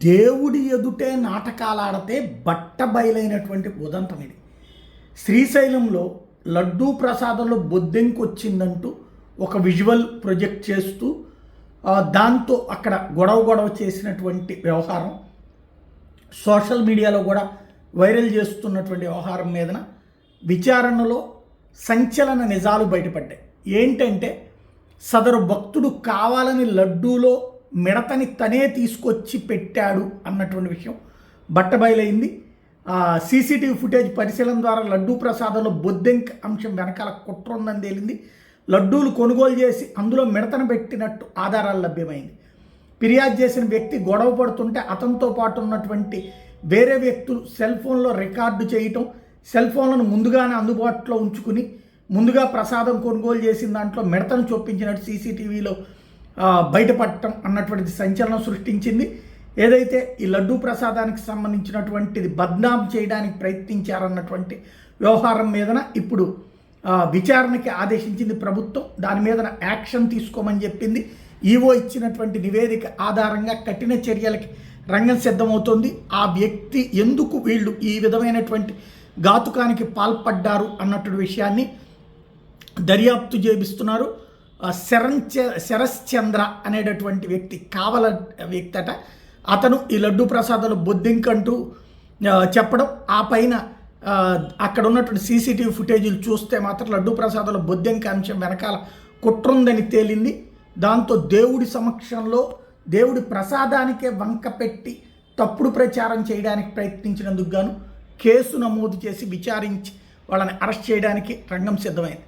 దేవుడి ఎదుటే నాటకాలాడితే బట్ట బయలైనటువంటి ఉదంతం ఇది. శ్రీశైలంలో లడ్డూ ప్రసాదంలో బొద్దెంకి వచ్చిందంటూ ఒక విజువల్ ప్రొజెక్ట్ చేస్తూ దాంతో అక్కడ గొడవ చేసినటువంటి వ్యవహారం సోషల్ మీడియాలో కూడా వైరల్ చేస్తున్నటువంటి వ్యవహారం మీదన విచారణలో సంచలన నిజాలు బయటపడ్డాయి. ఏంటంటే సదరు భక్తుడు కావాలని లడ్డూలో మిడతని తనే తీసుకొచ్చి పెట్టాడు అన్నటువంటి విషయం బట్టబయలైంది. సీసీటీవీ ఫుటేజ్ పరిశీలన ద్వారా లడ్డూ ప్రసాదంలో బొద్దెంక్ అంశం వెనకాల కుట్ర ఉందని తేలింది. లడ్డూలు కొనుగోలు చేసి అందులో మిడతను పెట్టినట్టు ఆధారాలు లభ్యమైంది. ఫిర్యాదు చేసిన వ్యక్తి గొడవ పడుతుంటే అతనితో పాటు ఉన్నటువంటి వేరే వ్యక్తులు సెల్ ఫోన్లో రికార్డు చేయటం, సెల్ ఫోన్లను ముందుగానే అందుబాటులో ఉంచుకుని ముందుగా ప్రసాదం కొనుగోలు చేసిన దాంట్లో మిడతను చొప్పించినట్టు సీసీటీవీలో బయటపడటం అన్నటువంటిది సంచలనం సృష్టించింది. ఏదైతే ఈ లడ్డూ ప్రసాదానికి సంబంధించినటువంటిది బద్నాం చేయడానికి ప్రయత్నించారన్నటువంటి వ్యవహారం మీదన ఇప్పుడు విచారణకి ఆదేశించింది ప్రభుత్వం. దాని మీదన యాక్షన్ తీసుకోమని చెప్పింది. ఈవో ఇచ్చినటువంటి నివేదిక ఆధారంగా కఠిన చర్యలకి రంగం సిద్ధమవుతోంది. ఆ వ్యక్తి ఎందుకు వీళ్ళు ఈ విధమైనటువంటి ఘాతుకానికి పాల్పడ్డారు అన్నటువంటి విషయాన్ని దర్యాప్తు చేపిస్తున్నారు. శరశ్చంద్ర అనేటటువంటి వ్యక్తి కావల వ్యక్తి అట. అతను ఈ లడ్డూ ప్రసాదాలు బొద్దింకంటూ చెప్పడం, ఆ పైన అక్కడ ఉన్నటువంటి సీసీటీవీ ఫుటేజీలు చూస్తే మాత్రం లడ్డూ ప్రసాదాలు బొద్దింక అంశం వెనకాల కుట్రుందని తేలింది. దాంతో దేవుడి సమక్షంలో దేవుడి ప్రసాదానికే వంక పెట్టి తప్పుడు ప్రచారం చేయడానికి ప్రయత్నించినందుకు గాను కేసు నమోదు చేసి విచారించి వాళ్ళని అరెస్ట్ చేయడానికి రంగం సిద్ధమైంది.